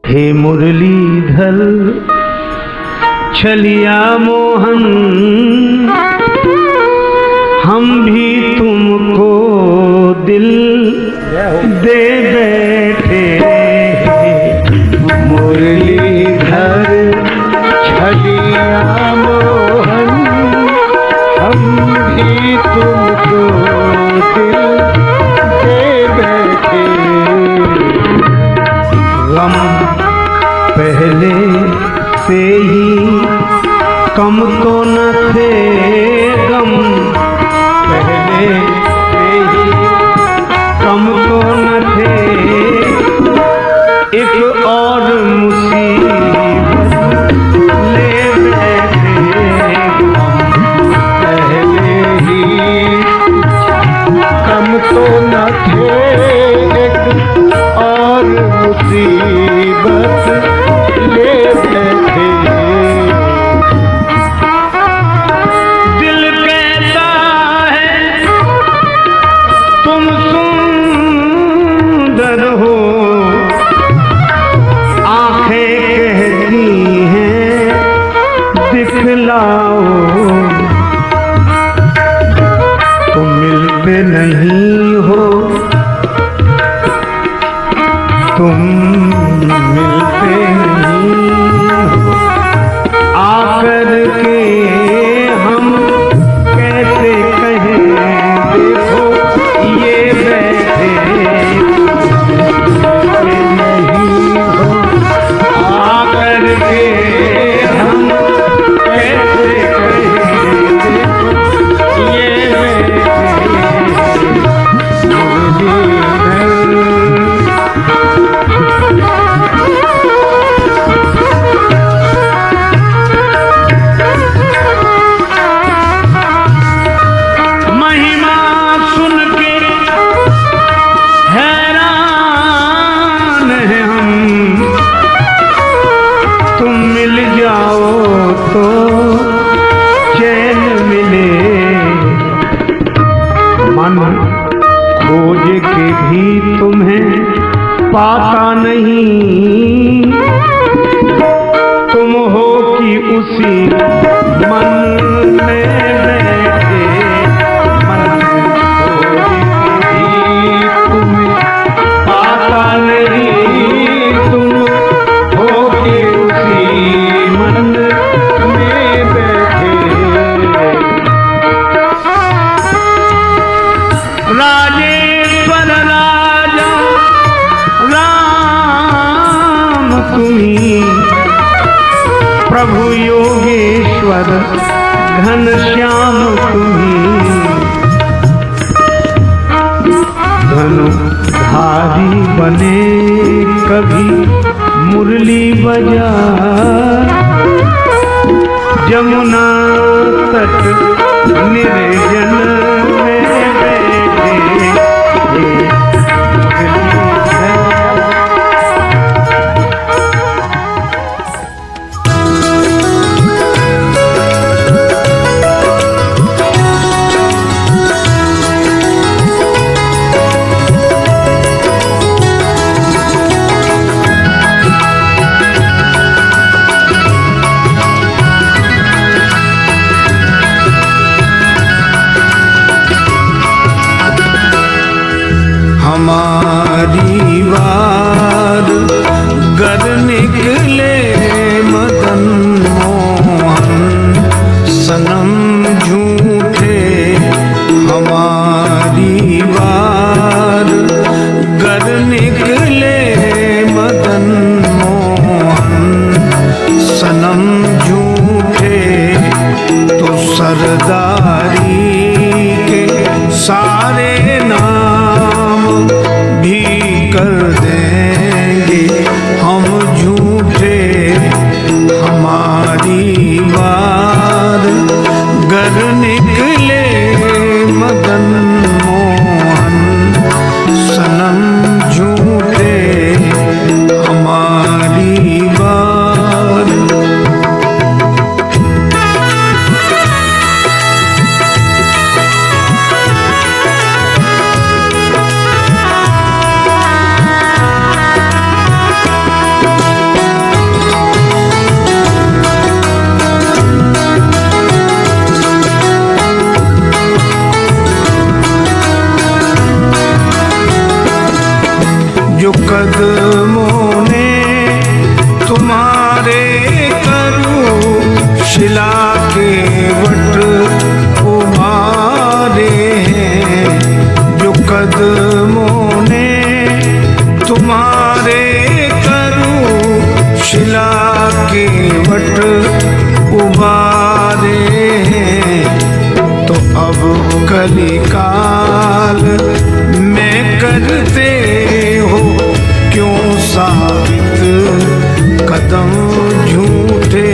हे मुरलीधर छलिया मोहन, हम भी तुमको दिल दे बैठे। मुरलीधर छलिया मोहन, हम भी तुमको दिल दे बैठे। गम पहले से ही कम तो न थे, गम पहले से ही कम तो न थे, एक और मुसीबत ले बैठे। पहले ही कम तो न थे, एक और मुसीबत ले बैठे। दिल कहता है तुम सुंदर हो, आंखें कहती हैं दिखलाओ। तुम मिलते नहीं हो, तुम मिलते नहीं हो, आकर के हम कैसे कहें देखो ये बैठे। मिलते नहीं हो, आकर के हम कैसे कहें देखो ये बैठे। महिमा सुन के हैरान हैं हम, तुम मिल जाओ तो चैन मिले। मन खोज के भी तुम्हें पाता नहीं, तुम हो कि उसी मन में बैठे। मन खोज के भी तुम्हें पाता नहीं, तुम हो कि उसी मन में बैठे। राजेश्वर राजा राम तुम्ही, प्रभु योगेश्वर घनश्याम तुम्ही। धनुधारी बने कभी मुरली बजा, जमुना तट निर्जन में बैठे। हमारी वार गर निकले मदन मोहन, सनम झूठे। हमारी वार गर निकले मदन मोहन, सनम झूठे। तो सरदारी के सारे नाम भी कर देंगे हम झूठे। हमारी वार गर निकले मदन मोहन, सनम झूठे। हमारी वार अब कलिकाल में करते हो क्यों साबित कदम झूठे।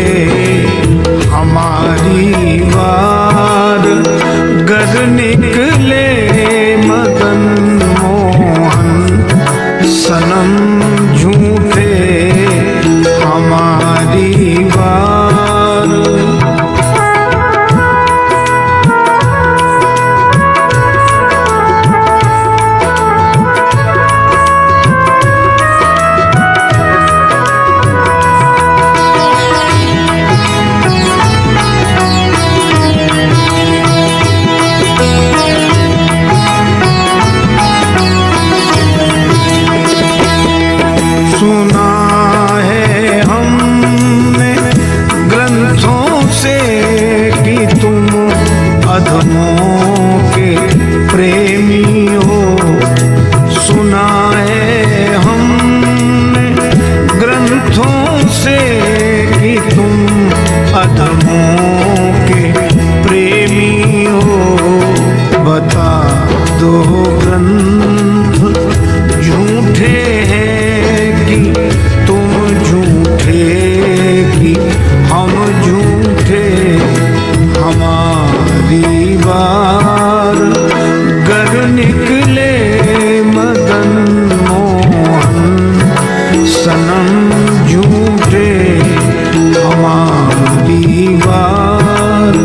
हमारी वार गर निकले मदन मोहन सनम झूठे। हमारी वार सुना है हमने ग्रंथों से कि तुम अधमों के प्रेमी हो। सुना है हमने ग्रंथों से कि तुम अधमों के प्रेमी हो। बता दो ग्रंथ झूठे हैं कि तुम झूठे कि हम झूठे। हमारी बार गर निकले मदन मोहन सनम झूठे। हमारी बार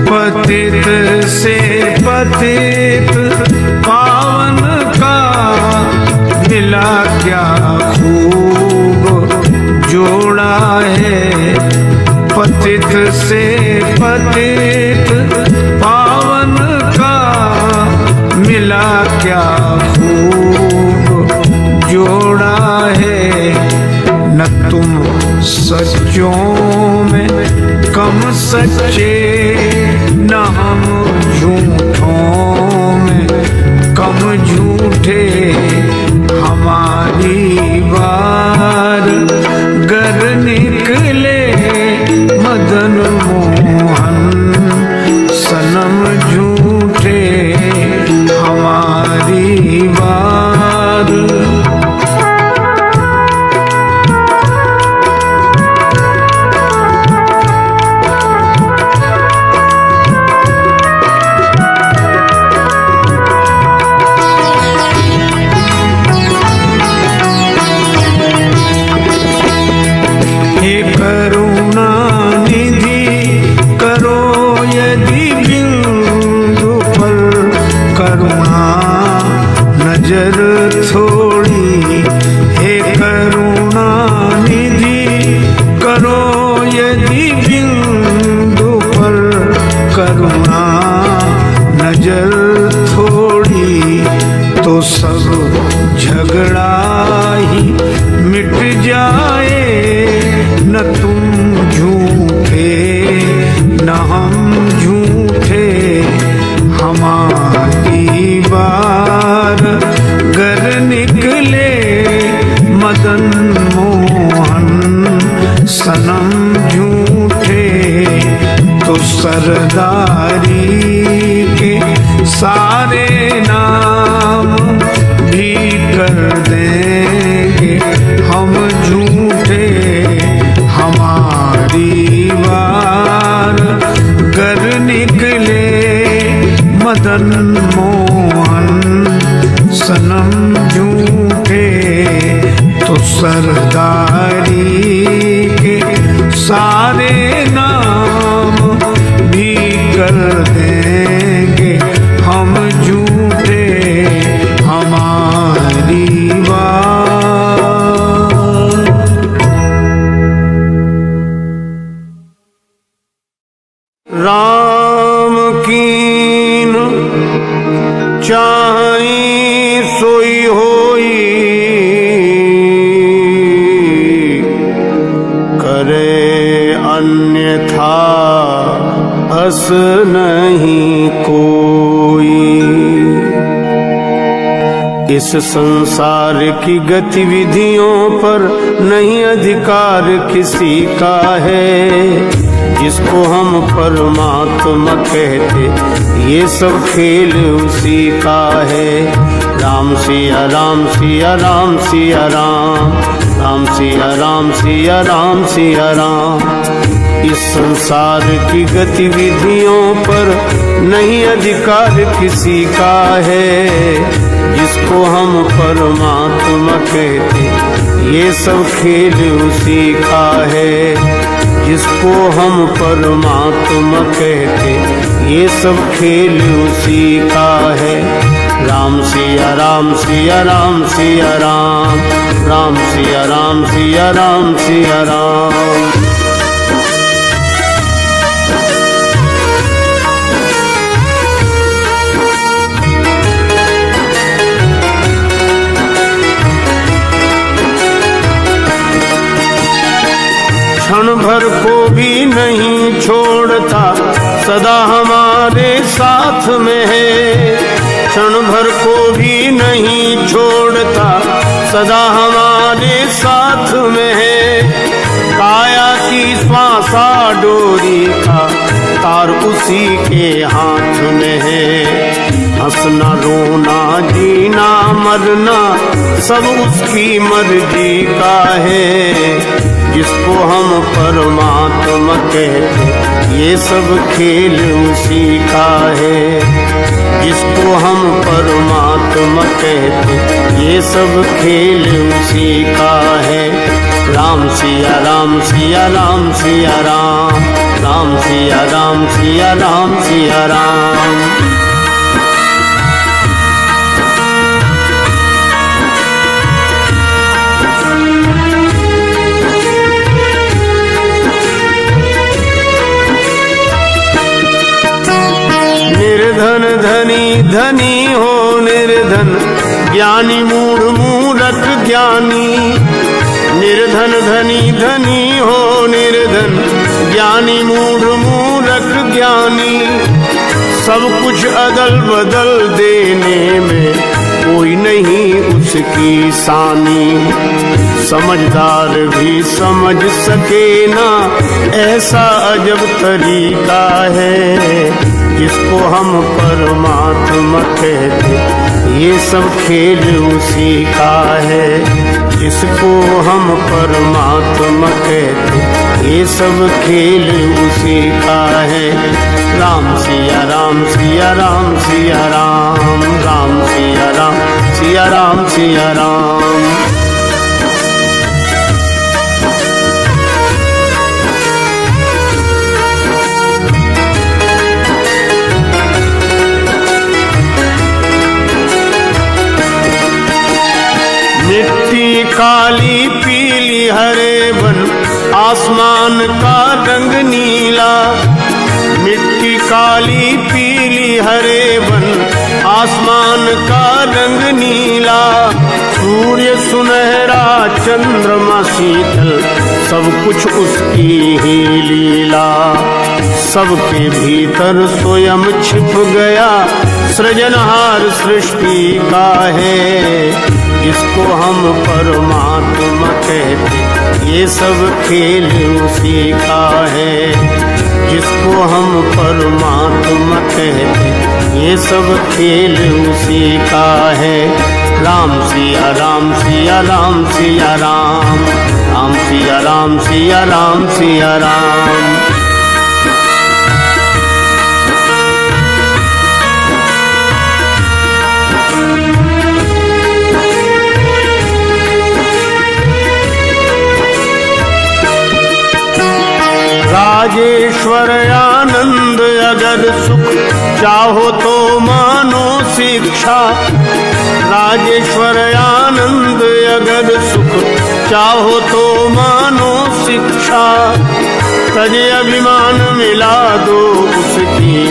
पतित से पतित पावन का मिला क्या खूब जोड़ा है। पतित से पतित पावन का मिला क्या खूब जोड़ा है। न तुम सच्चों में कम सच्चे न हम झूठों में कम झूठे। हमारी बार गर निकले मदन मोहन सनम झूठे। हमारी बार करुणा निधि करो यदि बिंदु पर करुणा नजर थोड़ी। हे करुणा निधि करो यदि बिंदु पर करुणा नजर थोड़ी। तो सब झगड़ा ही मिट जाए। न तुम झूठे न हम झूठे। हमारी बार गर निकले मदन मोहन सनम झूठे। तो सरदारी के सारे नाम भी कर देंगे हम झूठे। हमारी बार गर निकले मदन मोहन सनम झूठे। तो सरदारी के सारे नाम भी कर देंगे हम झूठे। हमारी बात राम कीन चाहि सोई होई। नहीं कोई। इस संसार की गतिविधियों पर नहीं अधिकार किसी का है। जिसको हम परमात्मा कहते ये सब खेल उसी का है। राम सिया राम सिया राम सिया राम, राम सिया राम सिया राम सिया राम। इस संसार की गतिविधियों पर नहीं अधिकार किसी का है। जिसको हम परमात्मा कहते ये सब खेल उसी का है। जिसको हम परमात्मा कहते ये सब खेल उसी का है। राम सिया राम सिया राम सिया राम, राम सिया राम सिया राम सिया राम। क्षण भर को भी नहीं छोड़ता सदा हमारे साथ में है। क्षण भर को भी नहीं छोड़ता सदा हमारे साथ में है। काया की श्वासा डोरी का तार उसी के हाथ में है। हंसना रोना जीना मरना सब उसकी मर्जी का है। जिसको हम परमात्मा कहते ये सब खेल उसी का है। जिसको हम परमात्मा कहते ये सब खेल उसी का है। राम सिया राम सिया राम सिया राम, राम सिया राम सिया राम सिया राम। निर्धन धनी धनी हो निर्धन, ज्ञानी मूढ़ मूढ़क ज्ञानी। निर्धन धनी धनी हो निर्धन, ज्ञानी मूढ़ मूढ़क ज्ञानी। सब कुछ अदल बदल देने में कोई नहीं उसकी सानी। समझदार भी समझ सके ना ऐसा अजब तरीका है। जिसको हम परमात्मा कहते ये सब खेल उसी का है। जिसको हम परमात्मा कहते ये सब खेल उसी का है। राम सिया राम सिया राम सिया राम, राम सिया राम सिया राम सिया राम। मिट्टी काली पीली हरे बन, आसमान का रंग नीला। मिट्टी काली पीली हरे बन, आसमान का रंग नीला। सूर्य सुनहरा चंद्रमा शीतल, सब कुछ उसकी ही लीला। सबके भीतर स्वयं छिप गया सृजनहार सृष्टि का है। जिसको हम परमात्मा कहते ये सब खेल उसी का है। जिसको हम परमात्मा कहते ये सब खेल उसी का है। राम सिया राम सिया राम सिया राम, राम सिया राम सिया राम सिया राम। राजेश्वर आनंद अगर सुख चाहो तो मानो शिक्षा। राजेश्वर आनंद अगर सुख चाहो तो मानो शिक्षा। तजे अभिमान मिला दो उसकी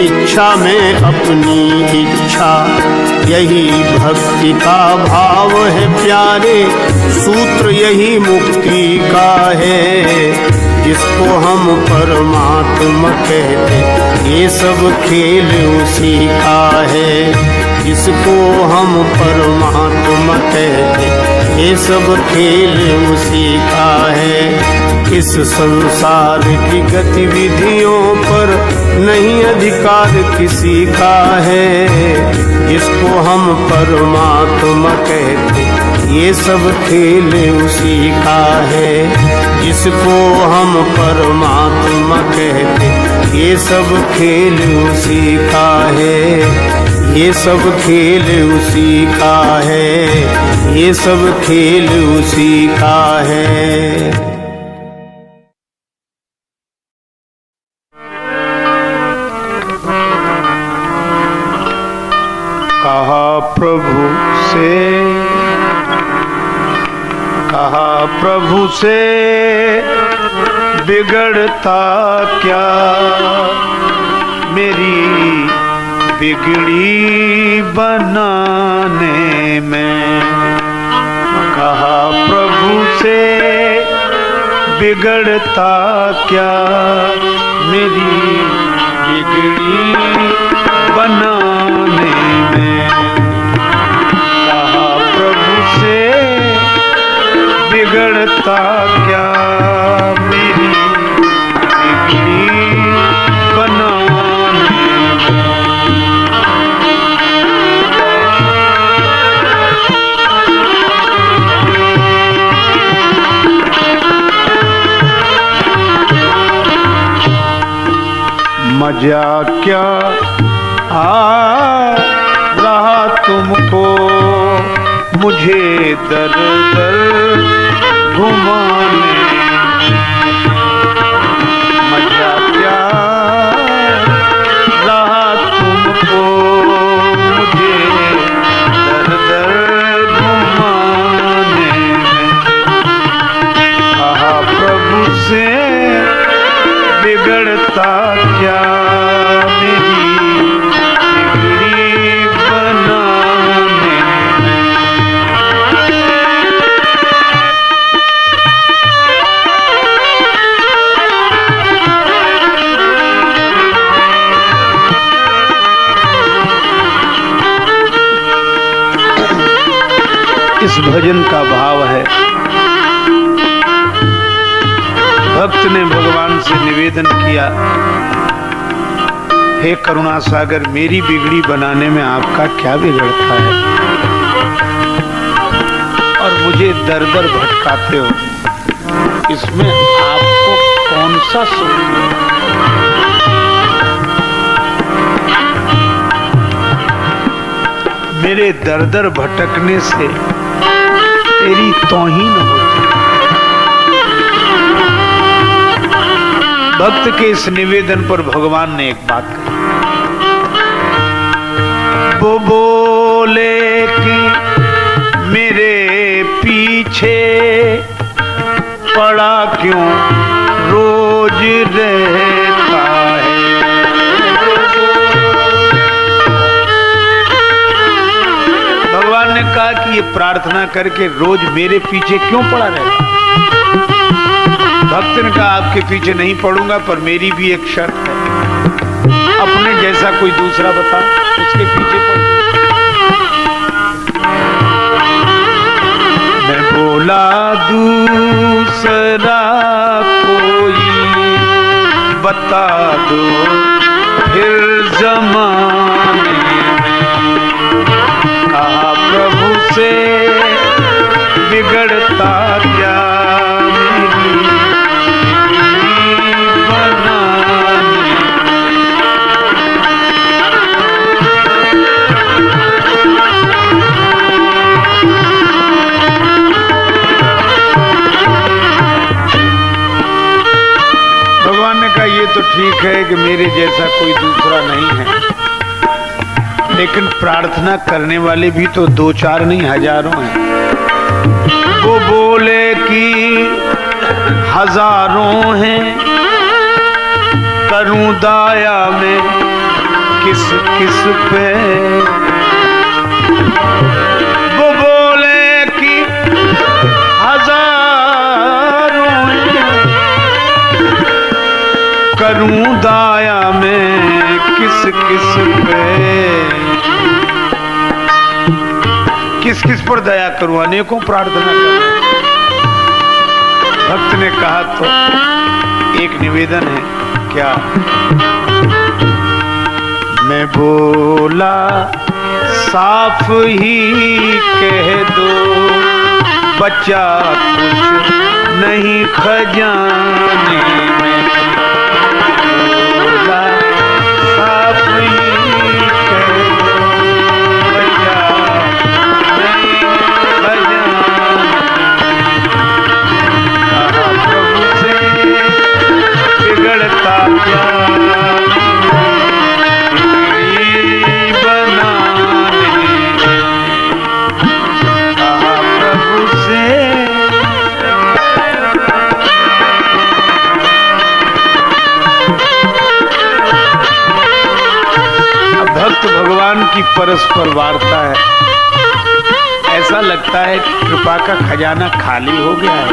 इच्छा में अपनी इच्छा। यही भक्ति का भाव है प्यारे, सूत्र यही मुक्ति का है। जिसको हम परमात्मा कहते, ये सब खेल उसी का है। जिसको हम परमात्मा कहते, ये सब खेल उसी का है। इस संसार की गतिविधियों पर नहीं अधिकार किसी का है। जिसको हम परमात्मा कहते, ये सब खेल उसी का है। जिसको हम परमात्मा कहते, ये सब खेल उसी का है। ये सब खेल उसी का है। ये सब खेल उसी का है। कहा प्रभु से बिगड़ता क्या मेरी बिगड़ी बनाने में। कहा प्रभु से बिगड़ता क्या मेरी बिगड़ी बनाने में। कहा प्रभु से बिगड़ता क्या मेरी बिगड़ी बनाने में। मजा क्या आ रहा तुमको मुझे दर दर घुमाने। मजा क्या रहा तुमको मुझे दर दर घुमाने। कहा प्रभु से बिगड़ता क्या मेरी बिगड़ी बनाने। इस भजन का भाव है, भक्त ने भगवान से निवेदन किया, हे करुणा सागर, मेरी बिगड़ी बनाने में आपका क्या बिगड़ता है और मुझे दर दर भटकाते हो, इसमें आपको कौन सा सुख है? मेरे दर दर भटकने से तेरी तौहीन होती। भक्त के इस निवेदन पर भगवान ने एक बात कही। वो बोले कि मेरे पीछे पड़ा क्यों रोज रहता है। भगवान ने कहा कि ये प्रार्थना करके रोज मेरे पीछे क्यों पड़ा रहता है। भक्त ने कहा आपके पीछे नहीं पड़ूंगा, पर मेरी भी एक शर्त है, अपने जैसा कोई दूसरा बता उसके पीछे पड़। मैं बोला दूसरा कोई बता दो फिर जमाने में। कहा प्रभु से बिगड़ता क्या तो ठीक है कि मेरे जैसा कोई दूसरा नहीं है, लेकिन प्रार्थना करने वाले भी तो दो चार नहीं हजारों हैं। वो बोले कि हजारों हैं, करूं दाया में किस किस पे। वो बोले कि हजारों हैं, करूं दाया मैं किस किस पे, किस किस पर दया करूं, अनेकों प्रार्थना करूं। भक्त ने कहा तो एक निवेदन है, क्या? मैं बोला साफ ही कह दो, बच्चा कुछ नहीं खजाने में। बोला साफ ही कह दो, बच्चा नहीं खजाने। कहा प्रभु से बिगड़ता क्या, भगवान की परस्पर वार्ता है। ऐसा लगता है कि कृपा का खजाना खाली हो गया है।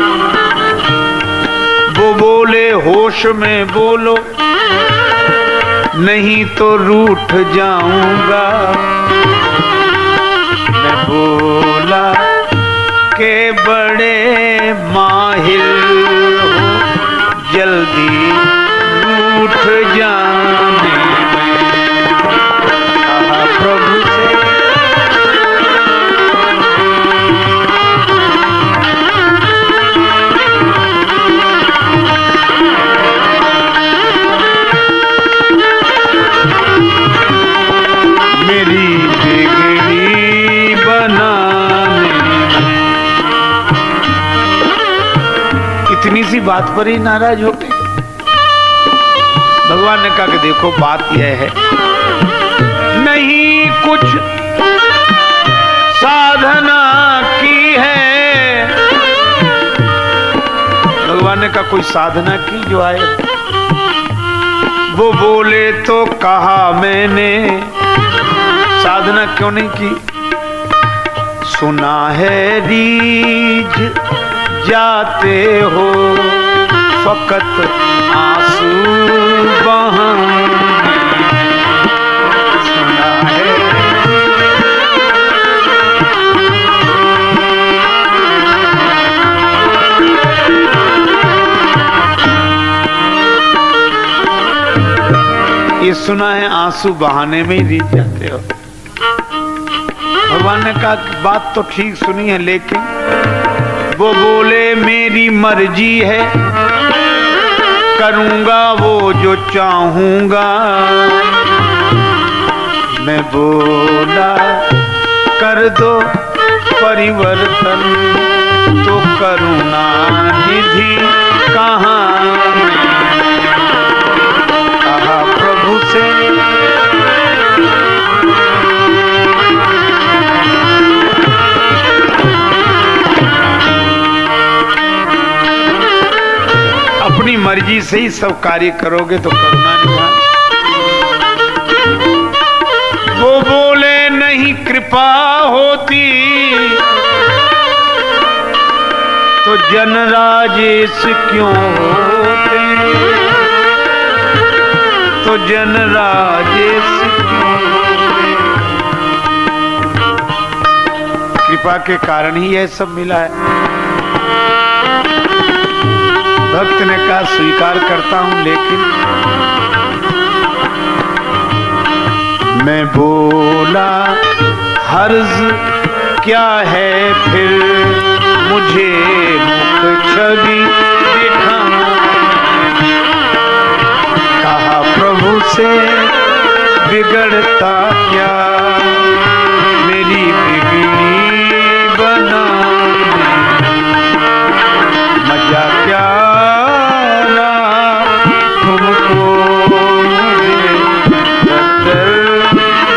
वो बोले होश में बोलो, नहीं तो रूठ जाऊंगा। मैं बोला के बड़े माहिर हो, जल्दी रूठ जाने में। प्रभु से मेरी बिगड़ी बनाने, इतनी सी बात पर ही नाराज हो गए। भगवान ने कहा कि देखो बात यह है, नहीं कुछ साधना की है। भगवान ने कहा कोई साधना की जो आए। वो बोले तो कहा मैंने, साधना क्यों नहीं की? सुना है रीझ जाते हो, फकत आंसू बहाने। ये सुना है आंसू बहाने में ही रीझ जाते हो। भगवान ने कहा बात तो ठीक सुनी है, लेकिन वो बोले मेरी मर्जी है, करूंगा वो जो चाहूंगा। मैं बोला कर दो परिवर्तन, तो करुणा निधि कहाँ? कहा प्रभु से अपनी मर्जी से ही सब कार्य करोगे तो करुणा निधान। वो बोले नहीं कृपा होती तो जन राजेश क्यों होते, तो जन राजेश क्यों होते। कृपा के कारण ही यह सब मिला है। भक्त ने कहा स्वीकार करता हूं, लेकिन मैं बोला हर्ज क्या है फिर, मुझे मुख छवि दिखाना। कहा प्रभु से बिगड़ता क्या, मेरी बिगड़ी बनाने। मजा क्या तुमको मुझे दफ्तर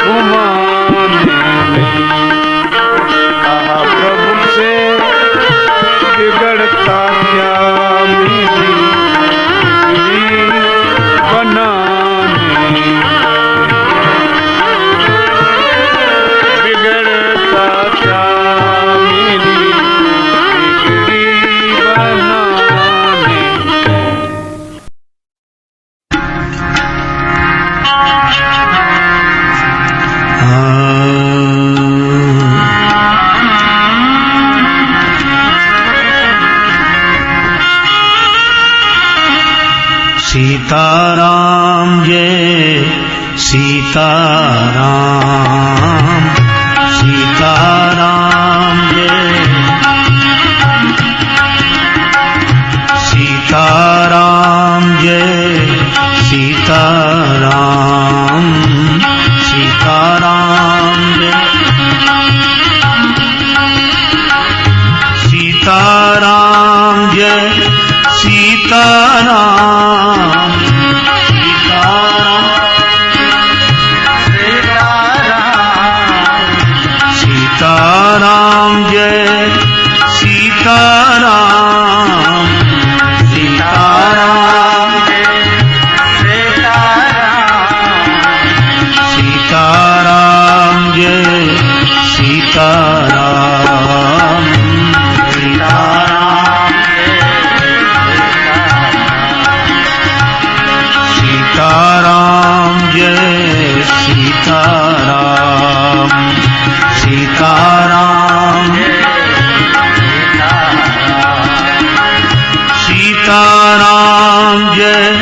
घुमाने में। कहा प्रभु से बिगड़ता क्या, मेरी बिगड़ी बनाने। सीताराम जय सीताराम, सीताराम जय सीताराम जय सीताराम, सीताराम जय सीताराम जय सीताराम, सीताराम जय सीताराम, सीताराम सीताराम जय सीताराम, सीताराम जय सीताराम, सीताराम सीताराम जय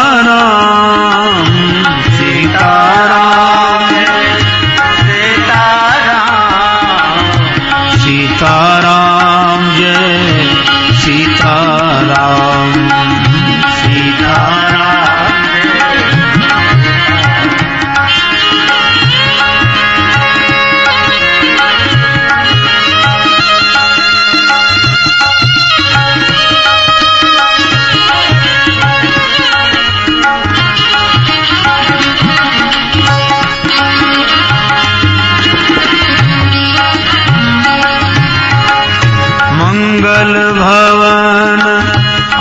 सीताराम, सीताराम सीताराम जय सीताराम, मंगल भवन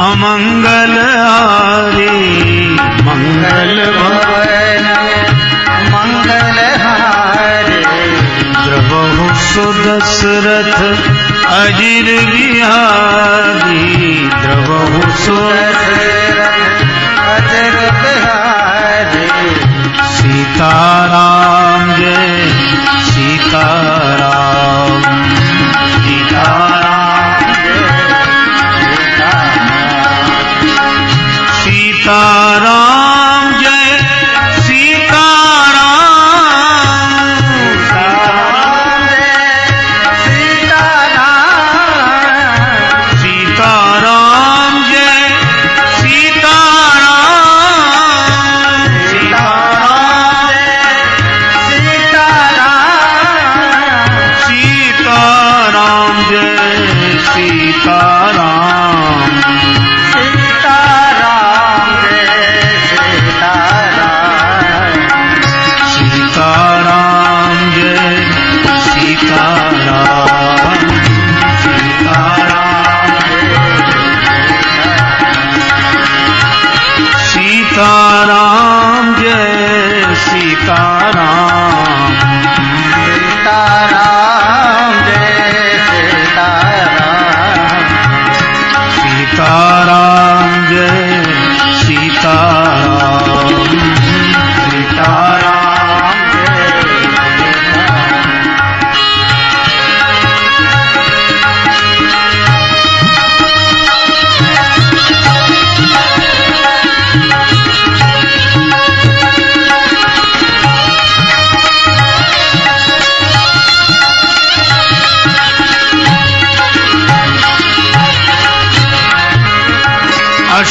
अमंगल हारी, मंगल भवन मंगल हारे, द्रवहु सुदशरथ अजिर बिहारी, द्रवहु सुदशरथ अजिर बिहारी, सीताराम जय सीताराम, सीताराम जय सीताराम, सीताराम जय सीताराम, सीताराम जय सीताराम, सीताराम जय सीताराम, सीताराम जय सीताराम, सीताराम जय सीताराम, सीताराम जय सीताराम, सीताराम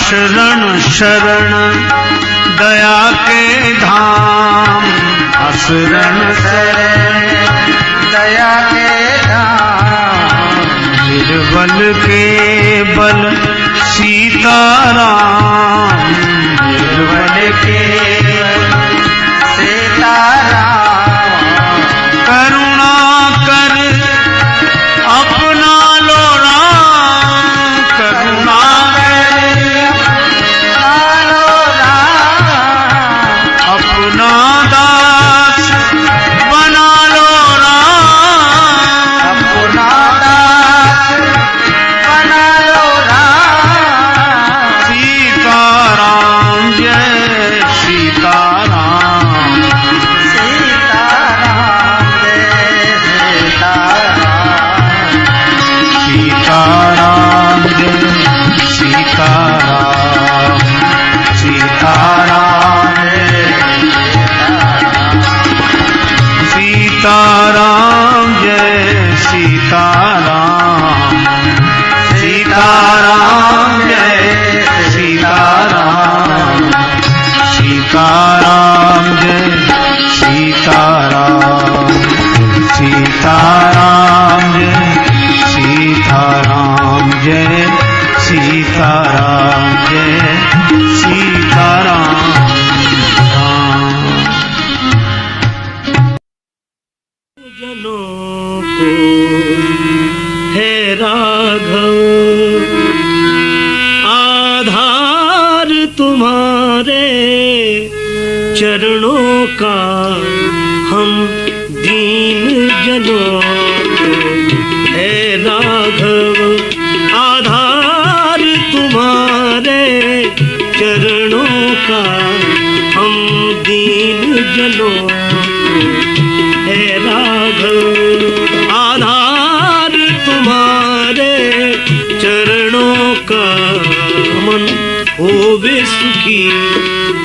शरण शरण दया के धाम, शरण शरण दया के धाम, निर्बल के बल सीताराम, निर्बल के बल सीताराम, करुणा कर अपना लो राम, करुणा अपना दास बना लो सीताराम सीताराम जय सीताराम सीताराम जय सीताराम सीताराम जय सीताराम जय सीताराम जय सीताराम जनों को है राघव आधार तुम्हारे चरणों का हम दीन जनों को है राघव आधार तुम्हारे चरणों का हम दीन जनों को है राघव आधार तुम्हारे चरणों का मन होवे सुखी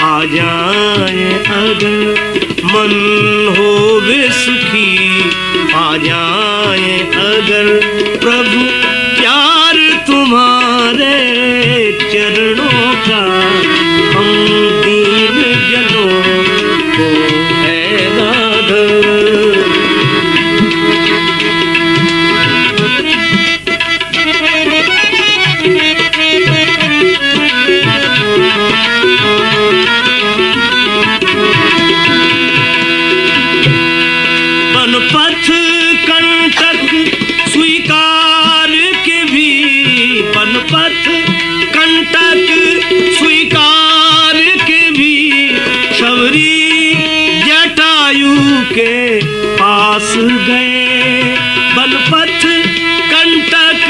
आ जाए अगर मन होवे सुखी आ जाए अगर प्रभु प्यार तुम्हारे चरणों का हम दीन जनों को है राघव पथ कंटक स्वीकार के भी पथ कंटक स्वीकार के भी शबरी जटायु के पास गए बनपथ कंटक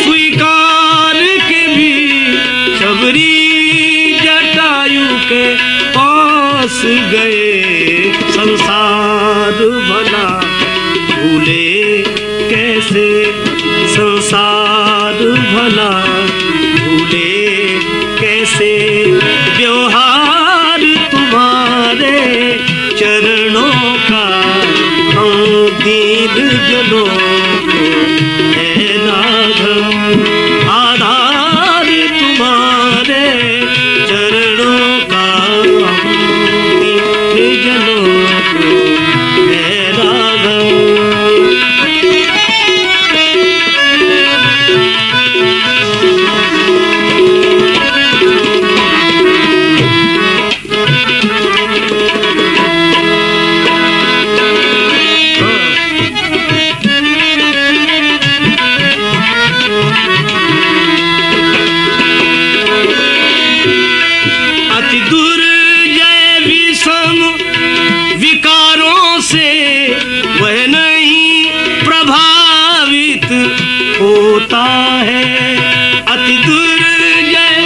स्वीकार के भी शबरी जटायु के पास गए संसार भला भूले कैसे संसार भला भूले कैसे व्यवहार तुम्हारे चरणों का हम दीन जनों को है राघव आधार तुम्हारे चरणों का हम दीन जनों को है राघव अति दुर्जय विषम विकारों से वह नहीं प्रभावित होता है अति दुर्जय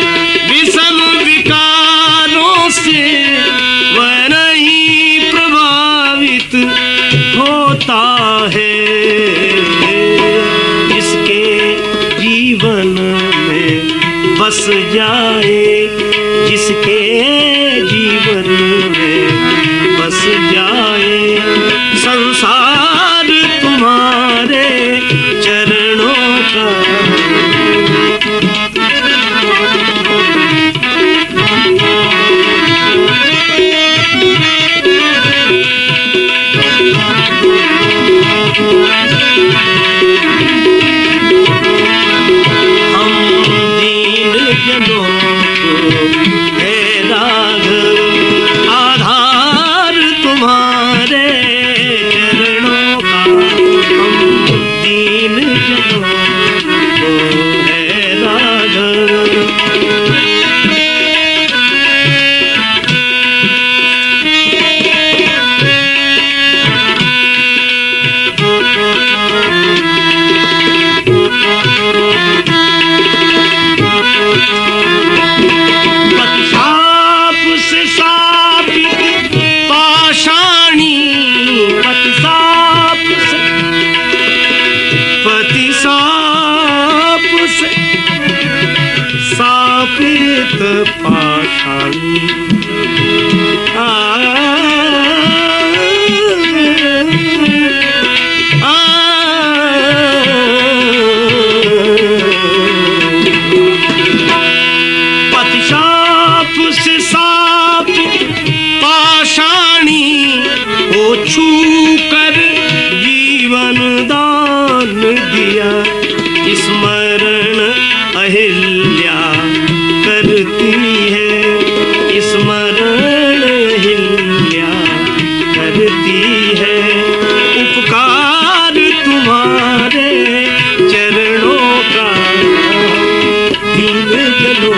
विषम विकारों से वह नहीं प्रभावित होता है इसके जीवन में बस जाए जिसके जीवन में बस जाए संसार तुम्हारे चरणों का हम दीन जनों को है राघव आधार तुम्हारे चरणों का हम दीन जनों को है राघव साप से सापित पाषाणी पति साप से सापित पाषाणी कौन दिया, स्मरण अहिल्या करती है, स्मरण अहिल्या करती है। उपकार तुम्हारे चरणों का दीन जनों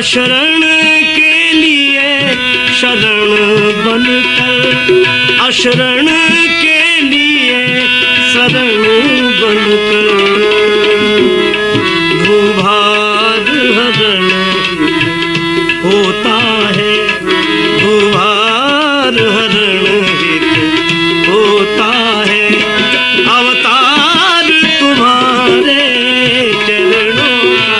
शरण के लिए शरण बनकर, अशरण के लिए शरण बनकर, भूभार हरण होता है, भूभार हरण हित होता है। अवतार तुम्हारे चरणों का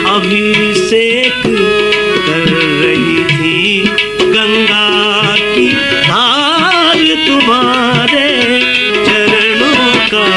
अभिषेक कर रही थी गंगा की धार तुम्हारे चरणों का।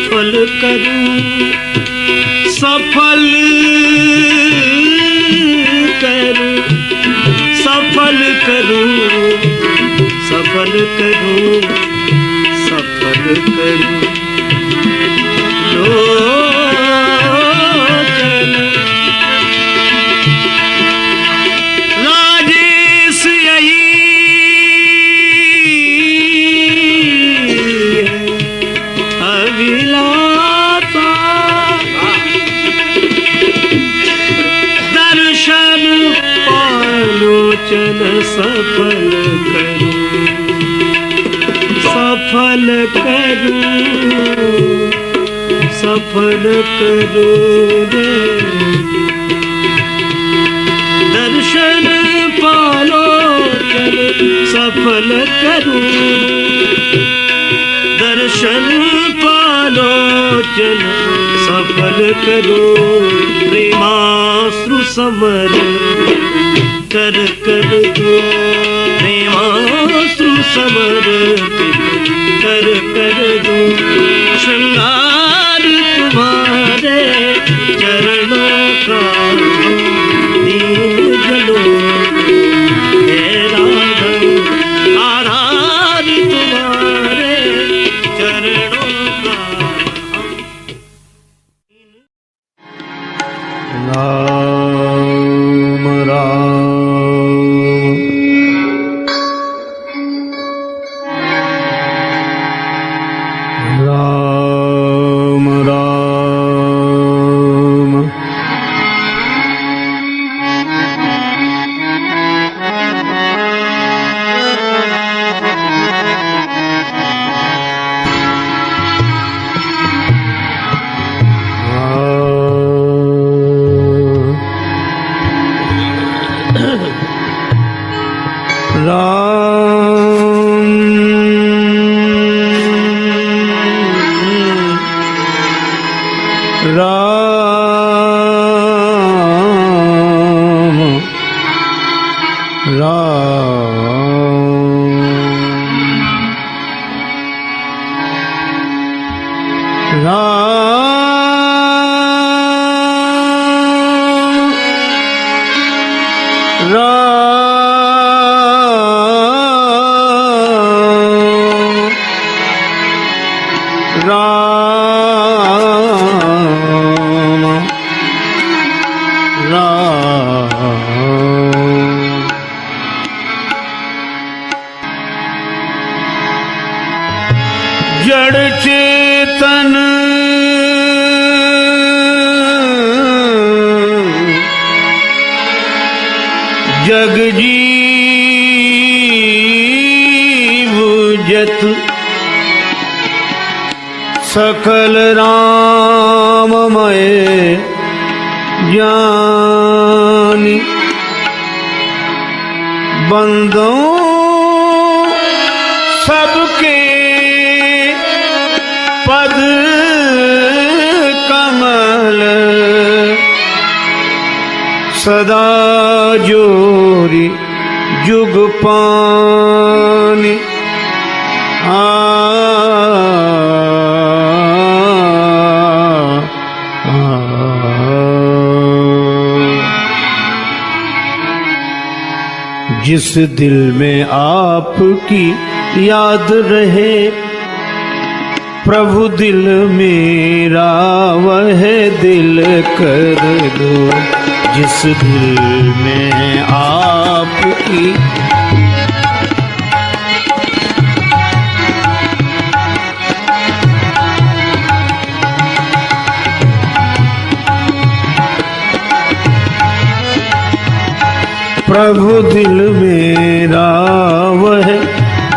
सफल करूं, सफल करूं, सफल करूं, सफल करूं, सफल करूं। लो लोचन सफल करूं, सफल करूं, सफल करूं रे। दर्शन पालोचन सफल करूं, दर्शन पालोचन सफल करूं। प्रेमाश्रु समर कर कर दो, प्रेमाश्रु समर कर कर दो। श्रृंगार तुम्हारे चरणों का दीन जलो है राधव, आधार तुम्हारे चरणों का। राम राम राम राम जड़ चेतन जग जीव जत सकल राममय ज्ञानी बंदों सबके पद कमल सदा जोरी जुग पानी जिस दिल में आपकी याद रहे प्रभु दिल मेरा वह दिल कर दो। जिस दिल में आपकी प्रभु दिल मेरा वह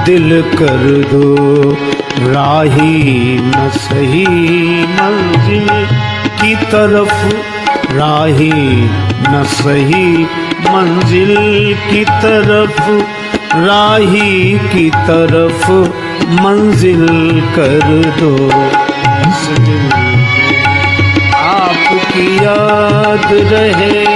दिल कर दो। राही न सही मंजिल की तरफ, राही न सही मंजिल की तरफ, राही की तरफ मंजिल कर दो। इस दिल में आपकी याद रहे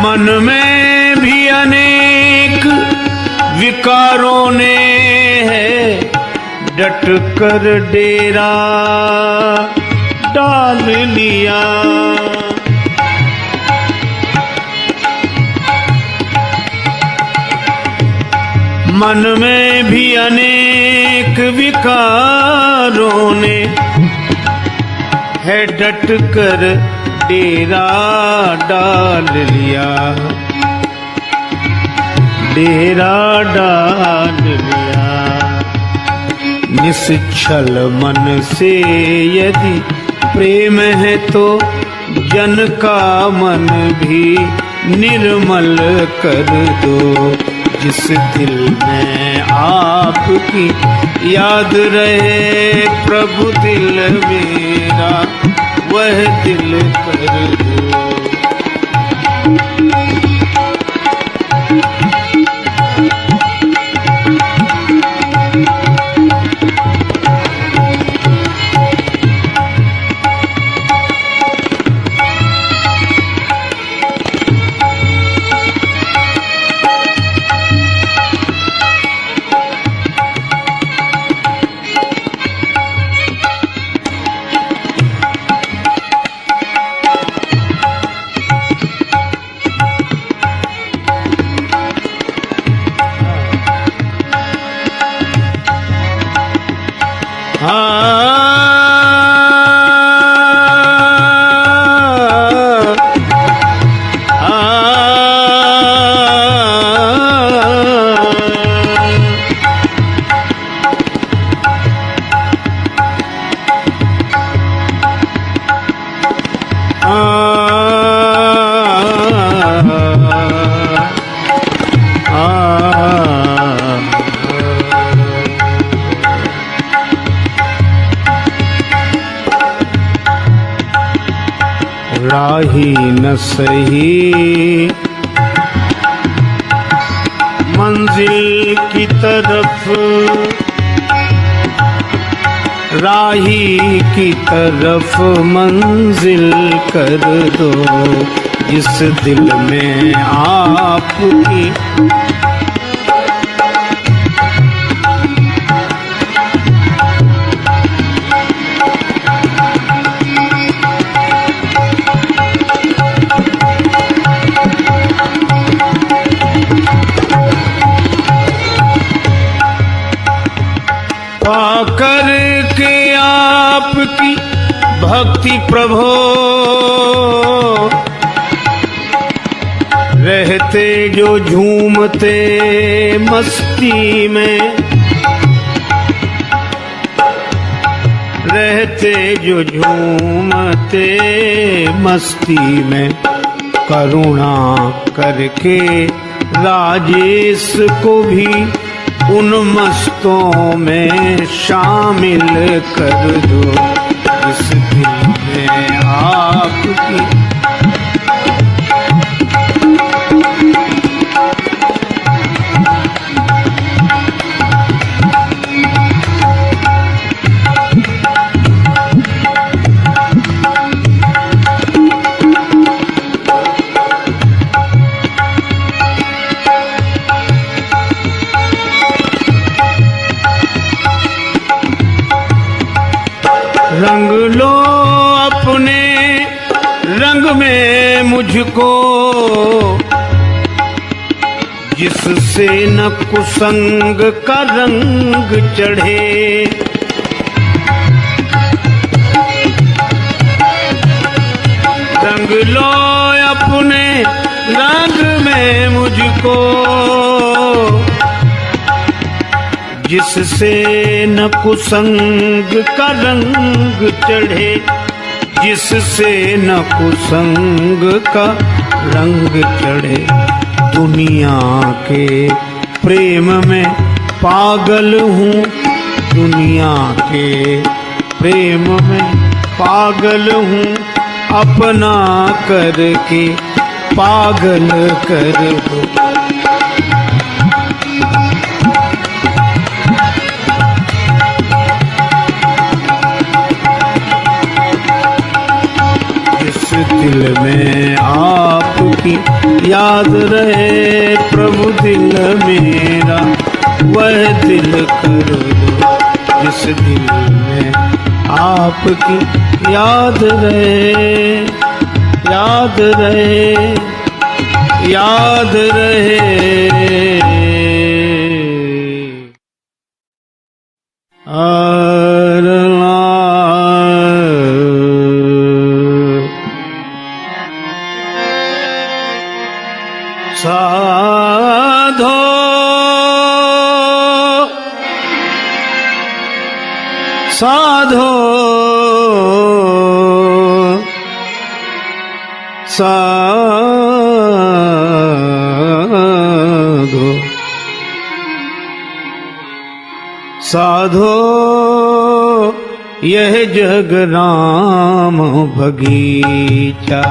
मन में भी अनेक विकारों ने है डट कर डेरा डाल लिया। मन में भी अनेक विकारों ने है डट कर डेरा डाल लिया, डेरा डाल लिया। निश्चल मन से यदि प्रेम है तो जन का मन भी निर्मल कर दो। जिस दिल में आपकी याद रहे प्रभु दिल मेरा वह दिल कर दो। राही न सही मंजिल की तरफ, राही की तरफ मंजिल कर दो। जिस दिल में आपकी पाकर के आपकी भक्ति प्रभो रहते जो झूमते मस्ती में, रहते जो झूमते मस्ती में। करुणा करके राजेश को भी उन मस्तों में शामिल कर दो। इस दिल में आपकी रंग लो अपने रंग में मुझको, जिससे न कुसंग का रंग चढ़े। रंग लो अपने रंग में मुझको, जिससे न कुसंग का रंग चढ़े, जिससे न कुसंग का रंग चढ़े। दुनिया के प्रेम में पागल हूँ, दुनिया के प्रेम में पागल हूँ। अपना करके पागल कर दो। दिल में आपकी याद रहे प्रभु दिल मेरा वह दिल कर दो। जिस दिल में आपकी याद रहे, याद रहे, याद रहे। साधो साधो यह जग राम बगीचा,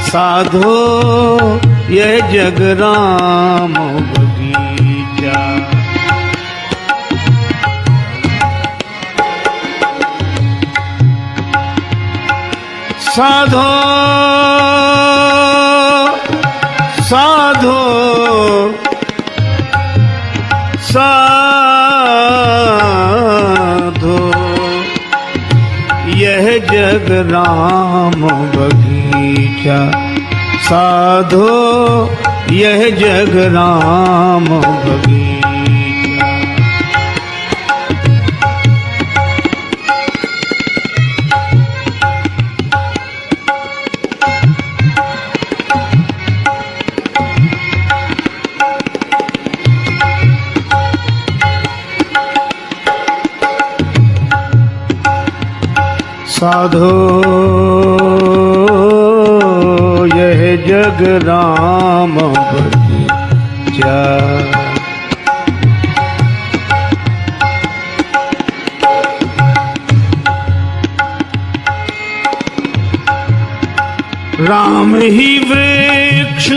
साधो यह जग राम बगीचा। साधो साधो साधो यह जग राम बगीचा, साधो यह जग राम बगीचा। साधो यह जग राम बगीचा, राम ही वृक्ष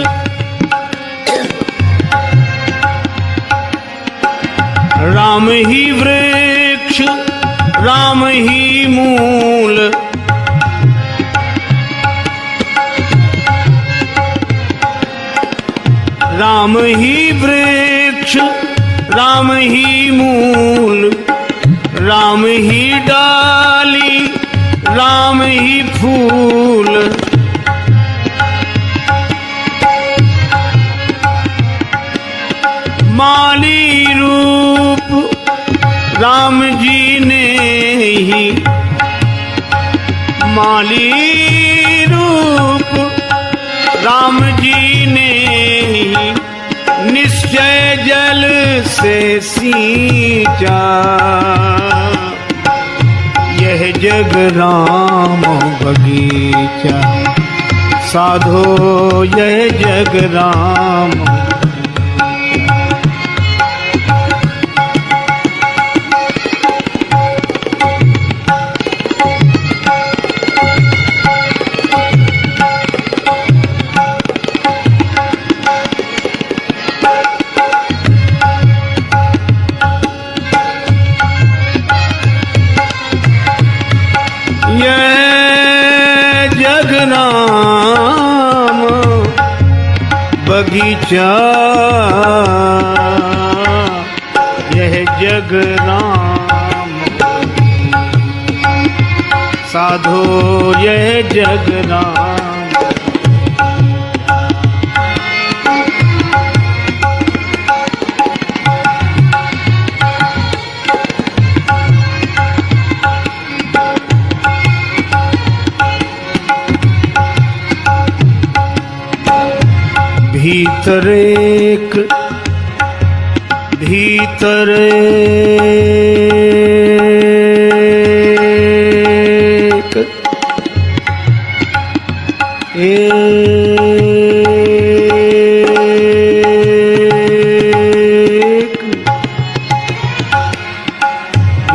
राम ही वृक्ष, राम ही मूल, राम ही वृक्ष, राम ही मूल, राम ही डाली, राम ही फूल। माली रूप राम जी ने ही, माली रूप राम जी ने ही निश्चय जल से सींचा। यह जग राम बगीचा, साधो यह जग राम। बगीचा यह जग राम, साधो यह जग राम। भीतर एक भीतर एक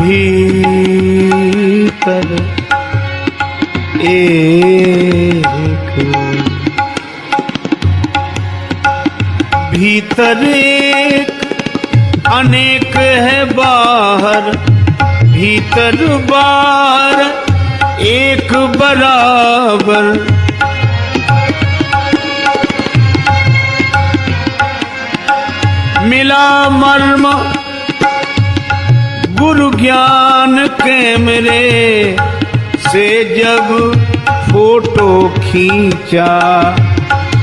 भीतर एक, भीतर एक अनेक है बाहर, भीतर बाहर एक बराबर। मिला मर्म गुरु ज्ञान कैमरे से जब फोटो खींचा,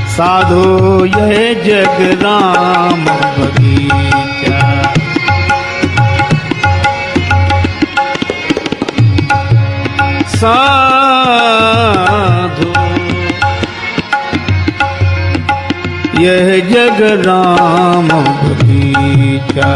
साधो यह जग राम बगीचा। साधो यह जग राम बगीचा।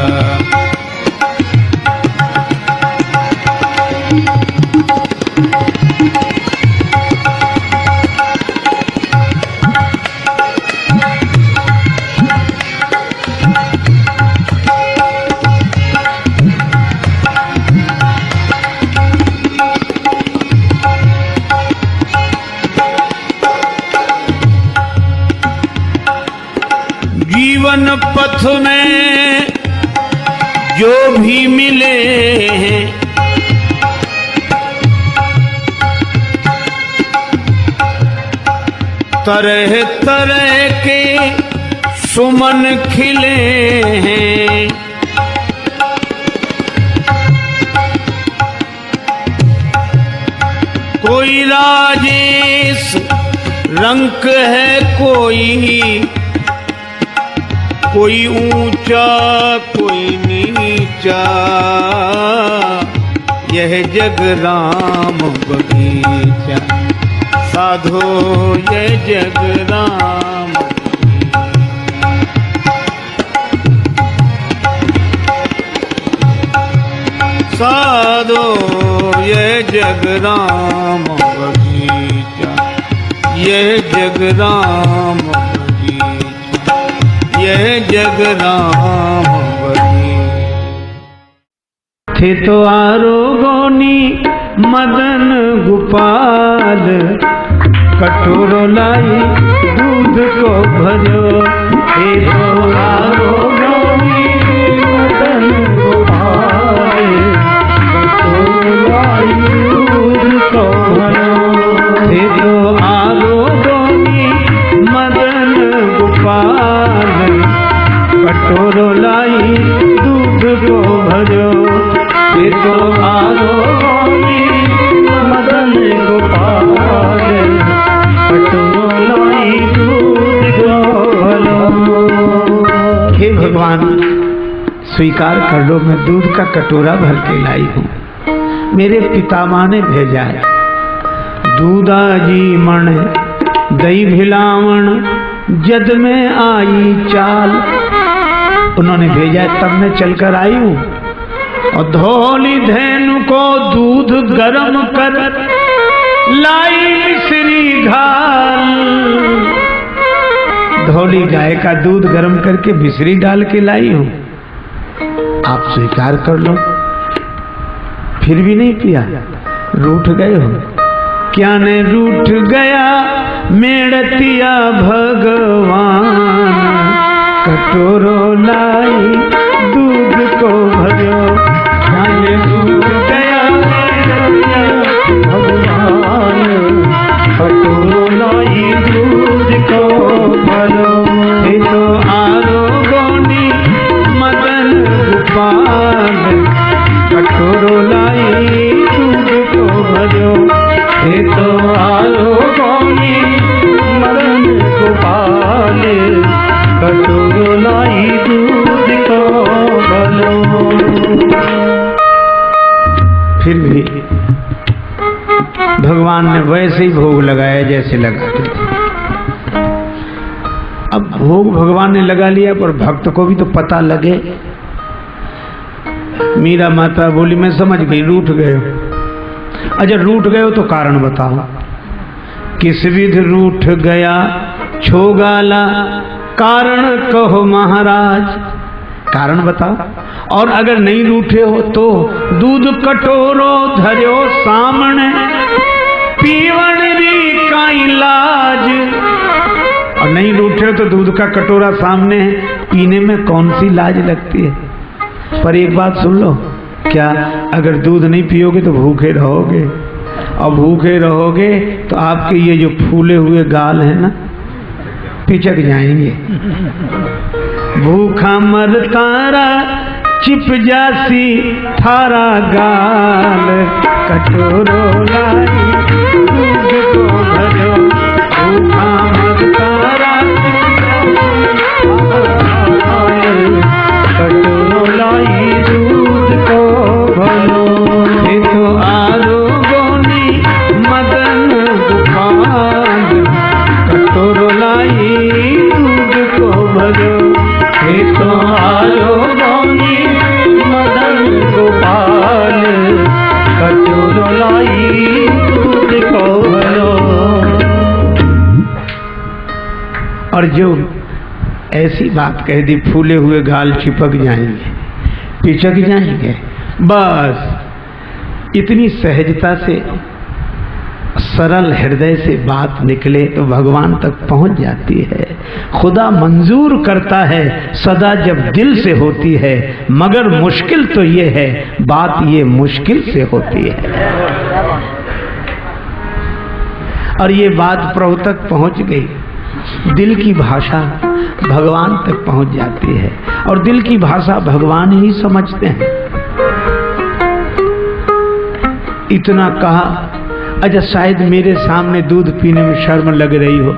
पथ में जो भी मिले हैं, तरह तरह के सुमन खिले हैं। कोई राजेश रंग है, कोई ऊंचा कोई नीचा, यह जग राम बगीचा, साधो यह जग राम साधो यह जग राम बगीचा, यह जग राम बगीचा, यह जग राम बगीचा। थे तो आरोगोनी मदन गोपाल, कटोरो लाई दूध को भरो। थे तो आरोगोनी मदन गोपाल, कटोरो लाई दूध को भरो। थे तो आरोगोनी मदन गोपाल, कटोरो लाई दूध को भरो। थे तो आरोगोनी मदन गोपाल, कटोरो लाई दूध को भरो। हे भगवान, स्वीकार कर लो, मैं दूध का कटोरा भर के लाई हूँ। मेरे पितामह ने भेजा है। दूधा जी मण दही भिलावण, जद में आई चाल। उन्होंने भेजा है, तब मैं चलकर आई हूँ। और धौली धेनु को दूध गरम कर लाई मिश्री घाल। धौली गाय का दूध गरम करके मिश्री डाल के लाई हूँ। आप स्वीकार कर लो। फिर भी नहीं पिया, रूठ गए हो। क्या ने रूठ गया मेड़तिया भगवान, कटोरो लाई दूध को भरो। क्या ने रूठ गया मेड़तिया भगवान, कटोरो लाई दूध को भरो। हे तो आरोगोनी मदन गोपाल, कटोरो लाई दूध को भरो। हे तो आरोगोनी मदन गोपाल, कटोरो लाई दूध को भरो। फिर भी भगवान ने वैसे ही भोग लगाया जैसे लगाते थे। अब भोग भगवान ने लगा लिया, पर भक्त को भी तो पता लगे। मीरा माता बोली, मैं समझ गई, रूठ गए हो। अच्छा, रूठ गए हो तो कारण बताओ। किस विध रूठ गया छोगाला, कारण कहो महाराज। कारण बताओ। और अगर नहीं रूठे हो तो दूध कटोरो धर्यो सामने, पीवण री का इलाज। और नहीं रूठे हो तो दूध का कटोरा सामने है, पीने में कौन सी लाज लगती है। पर एक बात सुन लो, क्या अगर दूध नहीं पियोगे तो भूखे रहोगे, और भूखे रहोगे तो आपके ये जो फूले हुए गाल हैं ना, पिचक जाएंगे। भूखा मर तारा चिप जासी थारा गाल, कटोरो लाई दूध को भरो। भूखा मर तारा कटोरो लाई दूध को भरो। हे तो आरोगोनी मदन गोपाल, कटोरो लाई दूध को भरो। हे तो आरोगोनी मदन गोपाल, कटोरो लाई दूध को भरो। और जो ऐसी बात कह दी, फूले हुए गाल चिपक जाएंगे, पिचक जाएंगे, बस इतनी सहजता से सरल हृदय से बात निकले तो भगवान तक पहुंच जाती है। खुदा मंजूर करता है सदा जब दिल से होती है, मगर मुश्किल तो ये है बात ये मुश्किल से होती है। और ये बात प्रभु तक पहुंच गई, दिल की भाषा भगवान तक पहुंच जाती है और दिल की भाषा भगवान ही समझते हैं। इतना कहा, अच्छा शायद मेरे सामने दूध पीने में शर्म लग रही हो,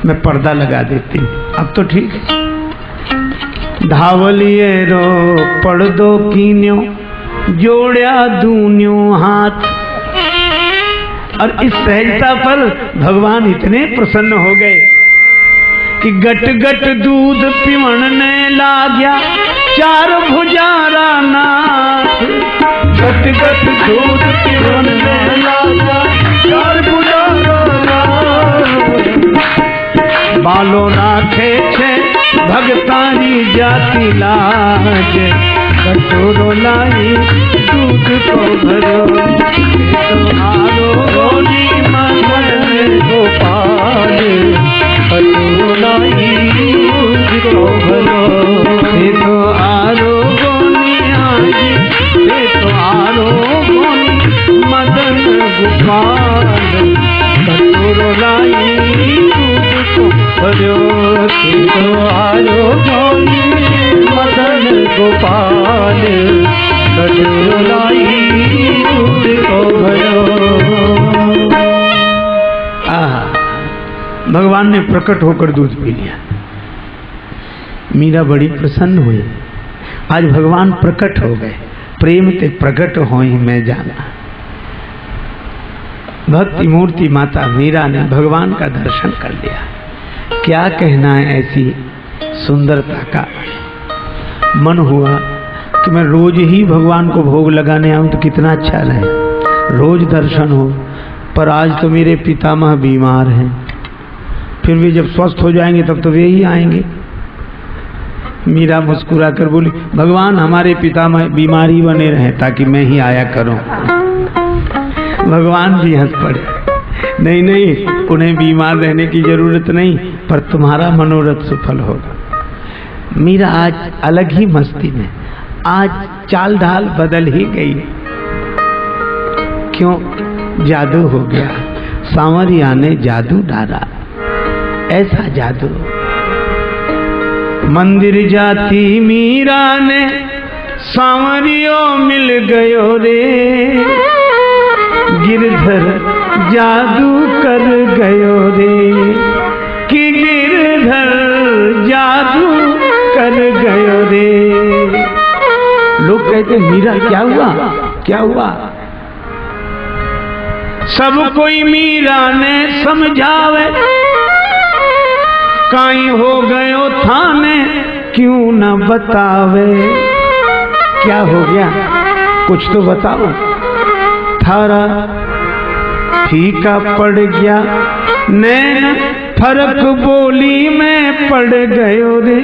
मैं पर्दा लगा देती हूँ, अब तो ठीक है। धावलिए रो पड़ दो कीन्यो जोड़िया दून्यो हाथ। और इस सहजता पर भगवान इतने प्रसन्न हो गए कि गट गट दूध पीवण ने लाग्या चार भुजारा नाथ। गट गट दूध पीवण ने लाग्या चार भुजारा नाथ। बालो राखे छे भगतानी जाति लाज, कटोरो लाई दूध को भरो तुम्हारो रोनी मन गोपाल। कटोरो लाई दूध को भरो ये तो आरो गोनी आज, ये तो आरो गोनी मदन गोपाल। कटोरो लाई दूध को भरो ये तो आरो गोनी मदन गोपाल। कटोरो लाई दूध को भरो। भगवान ने प्रकट होकर दूध पी लिया। मीरा बड़ी प्रसन्न हुई, आज भगवान प्रकट हो गए, प्रेम ते प्रकट होई मैं जाना। भक्ति मूर्ति माता मीरा ने भगवान का दर्शन कर लिया। क्या कहना है ऐसी सुंदरता का। मन हुआ कि मैं रोज ही भगवान को भोग लगाने आऊं तो कितना अच्छा रहे, रोज दर्शन हो। पर आज तो मेरे पितामह बीमार हैं, फिर भी जब स्वस्थ हो जाएंगे तब तो वे ही आएंगे। मीरा मुस्कुरा कर बोली, भगवान हमारे पितामह बीमारी बने रहे ताकि मैं ही आया करूं। भगवान जी हंस पड़े, नहीं नहीं उन्हें बीमार रहने की जरूरत नहीं, पर तुम्हारा मनोरथ सफल होगा। मीरा आज अलग ही मस्ती में, आज चाल ढाल बदल ही गई। क्यों? जादू हो गया, सांवरिया ने जादू डाला, ऐसा जादू। मंदिर जाती मीरा ने सांवरियो मिल गयो रे, गिरधर जादू कर गयो रे, कि गिरधर जादू कर गयो रे। लोग कहते मीरा क्या हुआ क्या हुआ। सब कोई मीरा ने समझावे, काई हो गयो थाने क्यों न बतावे। क्या हो गया कुछ तो बताओ। थारा फीका पड़ गया नैन, फर्क बोली में पड़ गयो रे।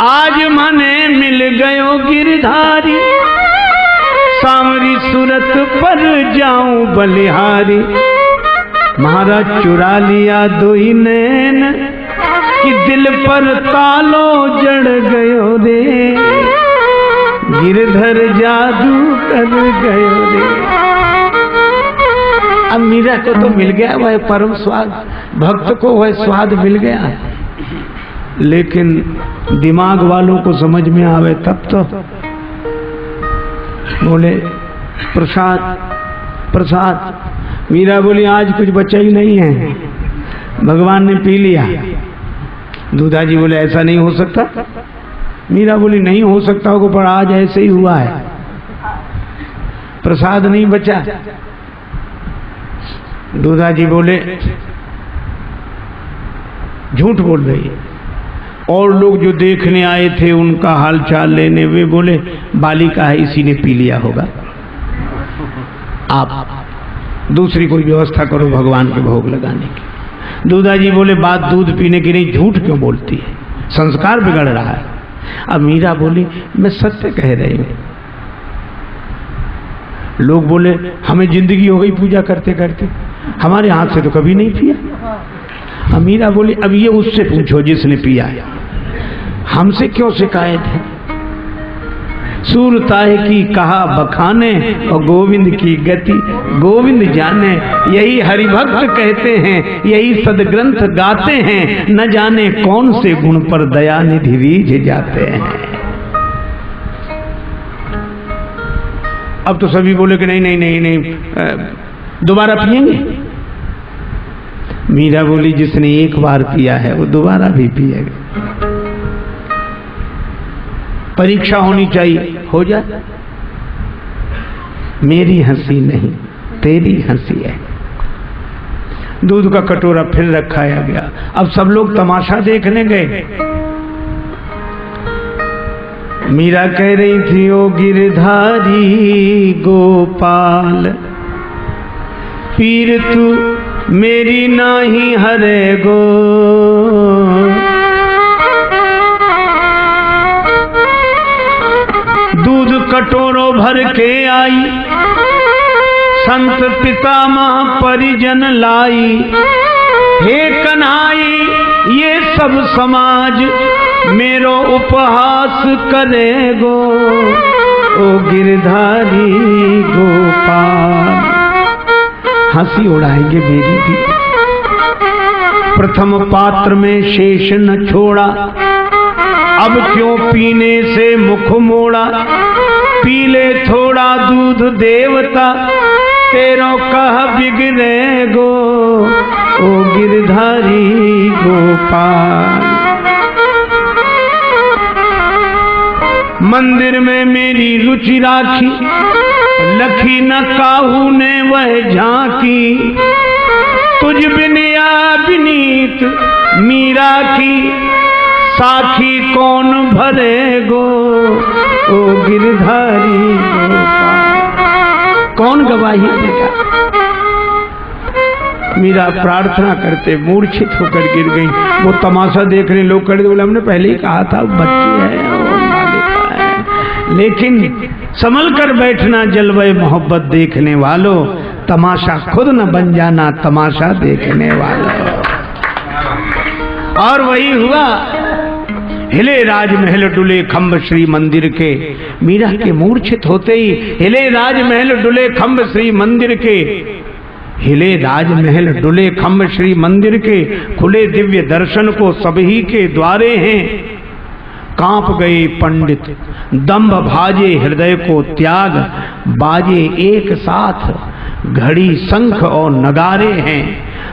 आज मने मिल गयो गिरधारी, सांवरी सूरत पर जाऊं बलिहारी। महाराज चुरा लिया दोई नैन, कि दिल पर तालो जड़ गयो रे, गिरधर जादू कर गयो रे। अब मीरा को तो मिल गया वह परम स्वाद, भक्त को वह स्वाद मिल गया, लेकिन दिमाग वालों को समझ में आवे तब तो। बोले प्रसाद प्रसाद। मीरा बोली आज कुछ बचा ही नहीं है, भगवान ने पी लिया। दूधाजी बोले ऐसा नहीं हो सकता। मीरा बोली नहीं हो सकता होगा, पर आज ऐसे ही हुआ है, प्रसाद नहीं बचा। दूधाजी बोले झूठ बोल रही है। और लोग जो देखने आए थे उनका हालचाल लेने, वे बोले बालिका है इसी ने पी लिया होगा, आप दूसरी कोई व्यवस्था करो भगवान के भोग लगाने की। दूधाजी बोले बात दूध पीने की नहीं, झूठ क्यों बोलती है, संस्कार बिगड़ रहा है। अब मीरा बोली मैं सत्य कह रही हूं। लोग बोले हमें जिंदगी हो गई पूजा करते करते, हमारे हाथ से तो कभी नहीं पिया। मीरा बोली अब ये उससे पूछो जिसने पिया है, हमसे क्यों शिकायत है। सूरताए की कहा बखाने और गोविंद की गति गोविंद जाने, यही हरिभक्त कहते हैं, यही सदग्रंथ गाते हैं, न जाने कौन से गुण पर दया निधि रीझ जाते हैं। अब तो सभी बोले कि नहीं नहीं नहीं नहीं दोबारा पिएंगे। मीरा बोली जिसने एक बार पिया है वो दोबारा भी पिएगा। परीक्षा होनी चाहिए, हो जाए। मेरी हंसी नहीं तेरी हंसी है। दूध का कटोरा फिर रखाया गया। अब सब लोग तमाशा देखने गए। मीरा कह रही थी ओ गिरधारी गोपाल, पीर तू मेरी नाही हरे गो। दूध कटोरों भर के आई, संत पितामह परिजन लाई। हे कन्हाई ये सब समाज मेरो उपहास करेगो, ओ गिरधारी गोपाल। हंसी उड़ाएंगे मेरी भी। प्रथम पात्र में शेष न छोड़ा, अब क्यों पीने से मुख मोड़ा। पी ले थोड़ा दूध देवता, तेरो कह बिगड़े गो, ओ गिरधारी गोपाल। मंदिर में मेरी रुचि राखी, लखी न काहू ने वह झांकी। तुझ बिनिया बिनीत मीरा की, साखी कौन भरे गो, ओ गिरधारी गोपाल। कौन गवाही देगा। मीरा प्रार्थना करते मूर्छित होकर गिर गई। वो तमाशा देख रहे लोग खड़े, बोले हमने पहले ही कहा था बच्ची है और मालिका है। लेकिन संभल कर बैठना जलवे मोहब्बत देखने वालों, तमाशा खुद न बन जाना तमाशा देखने वालों। और वही हुआ। हिले राजमहल डुले खम्भ श्री मंदिर के। मीरा के मूर्छित होते ही हिले राजमहल डुले खम्भ श्री मंदिर के। हिले राजमहल डुले खम्भ श्री मंदिर के, खुले दिव्य दर्शन को सभी के द्वारे हैं। कांप गए पंडित दंभ भाजे हृदय को त्याग, बाजे एक साथ घड़ी शंख और नगारे हैं।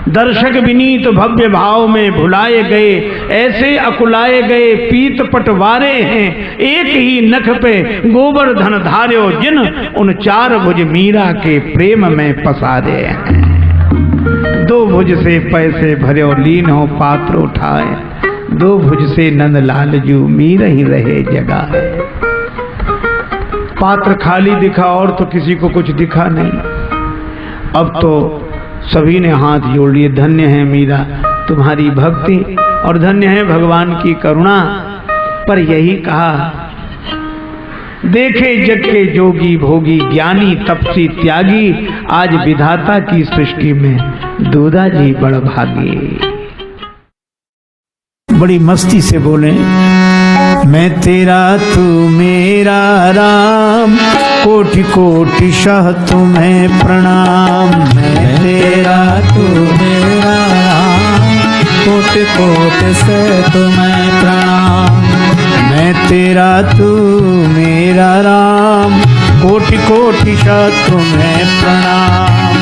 दर्शक विनीत भव्य भाव में भुलाए गए, ऐसे अकुलाए गए पीत पटवारे हैं। एक ही नख पे गोवर्धन धार्यो जिन, उन चार भुज मीरा के प्रेम में पसारे हैं। दो भुज से पैसे भरे और लीन हो पात्र उठाए, दो भुज से नंद लाल जू मीरा ही रहे जगह है। पात्र खाली दिखा और तो किसी को कुछ दिखा नहीं। अब तो सभी ने हाथ जोड़ लिए। धन्य है मीरा तुम्हारी भक्ति और धन्य है भगवान की करुणा। पर यही कहा, देखे जग के जोगी भोगी ज्ञानी तपसी त्यागी, आज विधाता की सृष्टि में दूधा जी बड़ भागी। बड़ी मस्ती से बोले, मैं तेरा तू मेरा राम, कोटि कोटि शह तुम्हें प्रणाम। मैं तेरा तू मेरा राम, कोटि कोटि से तुम्हें प्रणाम। मैं तेरा तू मेरा राम, कोटि कोटि शह तुम्हें प्रणाम।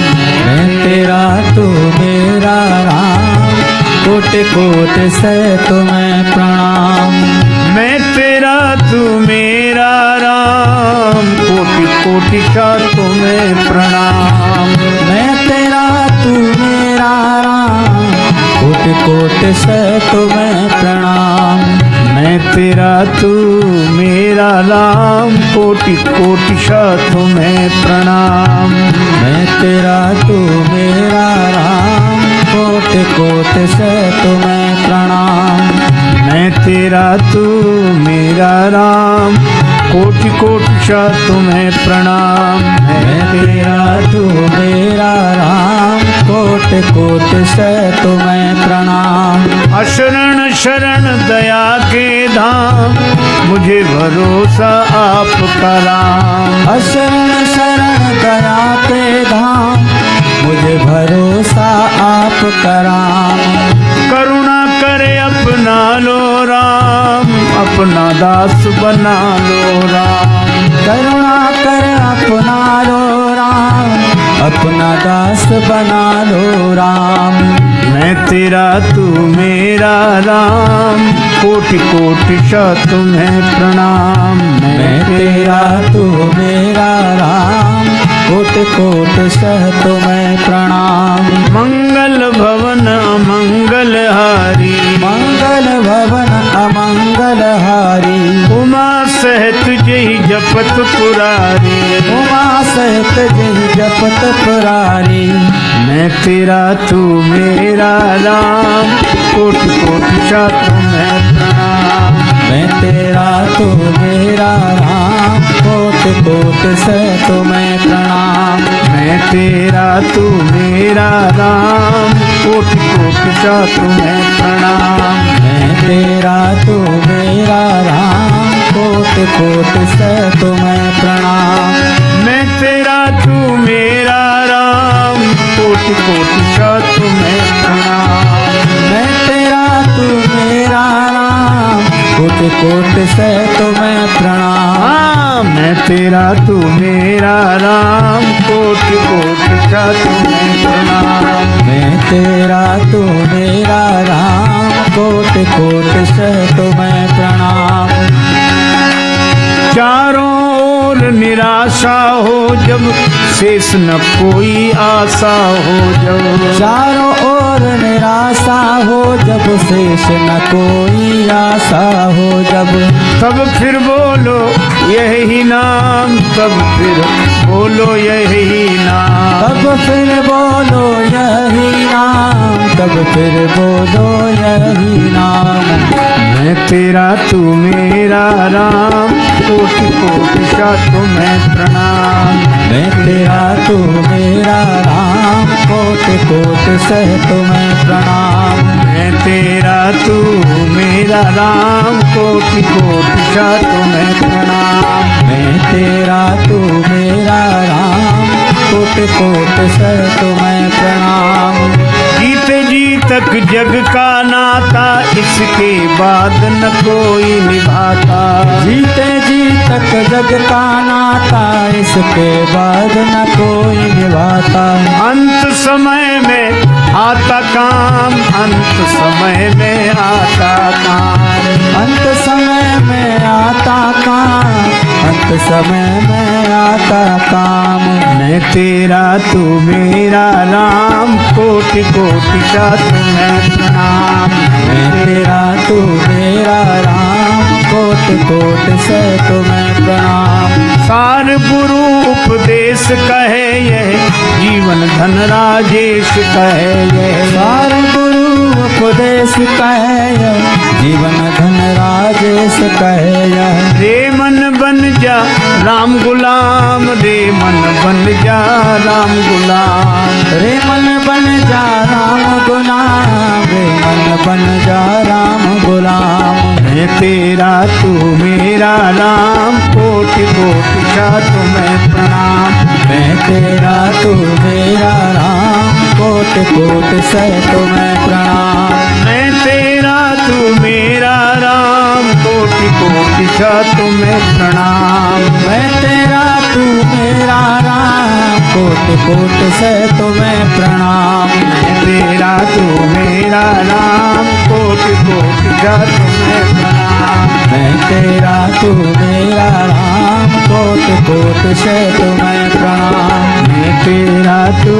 मैं तेरा तू मेरा राम, कोटि कोटि से तुम्हें प्रणाम। मैं तेरा तू मेरा राम, कोटि कोटि का तुम्हें प्रणाम। मैं तेरा तू मेरा राम, कोटि कोटि से तुम्हें प्रणाम। मैं तेरा तू मेरा राम, कोटि कोटि सा तुम्हें प्रणाम। मैं तेरा तू मेरा राम, कोटि कोटि से तुम्हें प्रणाम। मैं तेरा तू मेरा राम, कोटि कोटि सा तुम्हें प्रणाम। मैं तेरा तू मेरा राम, कोट कोट से तुम्हें प्रणाम। अशरण शरण दया के धाम, मुझे भरोसा आपका राम। अशरण शरण दया के धाम, मुझे भरोसा आपका राम। करुणा करे अपना लो राम, अपना दास बना लो राम। करुणा कर अपना लो राम, अपना दास बना लो राम। मैं तेरा तू मेरा राम, कोटि कोटि सा तुम्हें प्रणाम। मैं तेरा तू मेरा राम, कोट कोट सह तुम्हें प्रणाम। मंगल भवन अमंगल हारी, मंगल भवन अमंगल हारी। उमा सहित जय जपत पुरारी। उमा सहित जय जपत पुरारी। मैं तेरा तू मेरा राम, कोटि कोटि सा तुम्हें प्रणाम। मैं तेरा तू मेरा राम, कोट कोट से तुम्हें प्रणाम। मैं तेरा तू मेरा राम, कोटि कोटि सा तुम्हें प्रणाम। मैं तेरा तू मेरा राम, कोट कोट से तुम्हें प्रणाम। मैं तेरा तू मेरा राम, कोटि कोटि सा तुम्हें प्रणाम। मैं तेरा तू मेरा राम, कोट कोट से तुम्हें प्रणाम। हाँ, मैं तेरा तू मेरा राम, कोटि कोटि सा तुम्हें प्रणाम। मैं तेरा तू मेरा राम, कोट कोट से तुम्हें प्रणाम। चारों ओर निराशा हो जब, शेष न कोई आशा हो जब। चारों ओर निराशा हो जब, शेष न कोई आशा हो जब। तब फिर बोलो यही नाम, तब फिर बोलो यही नाम। तब फिर बोलो यही नाम, तब फिर बोलो यही नाम। मैं तेरा तू मेरा राम, कोटि कोटि सा तुम्हें प्रणाम। मैं तेरा तू मेरा राम, कोट कोट से तुम्हें प्रणाम। मैं तेरा तू मेरा राम, कोटि कोटि सा तुम्हें प्रणाम। मैं तेरा तू मेरा राम, कोट कोट से तुम्हें प्रणाम। जीते जी तक जग का नाता, इसके बाद न कोई निभाता। जीते जी तक जग का नाता, इसके बाद न कोई निभाता। अंत समय में आता काम, अंत समय में आता काम। अंत समय में आता काम, अंत समय में आता काम। मैं तेरा तू मेरा राम, कोटि कोटि सा तुम्हें प्रणाम। मैं तेरा तू मेरा राम, कोट कोट से तुम्हें प्रणाम। सार गुरु उपदेश कहे यह, जीवन धन राजेश कहे यह। सार गुरु उपदेश कहे, जीवन धन राजेश कहे। रे मन बन जा राम गुलाम, रे मन बन जा राम गुलाम। रे मन बन जा राम गुलाम, रे मन बन जा राम गुलाम। मैं तेरा तू मेरा राम, कोटि कोटि सा तुम्हें प्रणाम। मैं तेरा तू मेरा राम, कोट कोट से तुम्हें प्रणाम। मैं तेरा तू मेरा राम, कोटि कोटि सा तुम्हें प्रणाम। मैं तेरा तू मेरा राम, कोट कोट से तुम्हें प्रणाम। मैं तेरा तू मेरा राम, कोटि कोटि सा तुम्हें प्रणाम। मैं तेरा तू मेरा राम, कोट कोट से तुम्हें प्रणाम। मैं तेरा तू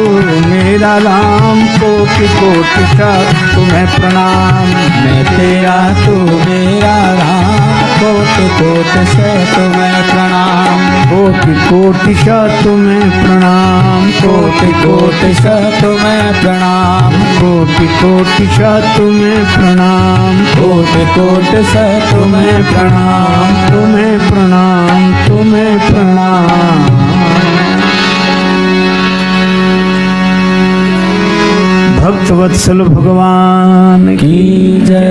मेरा राम, कोटि कोटि सा तुम्हें प्रणाम। मैं तेरा तू मेरा राम, कोट कोट से तुम्हें प्रणाम। कोटि कोटि सा तुम्हें प्रणाम। कोट कोट से तुम्हें प्रणाम। कोटि कोटि सा तुम्हें प्रणाम। कोट कोट से तुम्हें प्रणाम। तुम्हें प्रणाम। भक्तवत्सल भगवान की जय।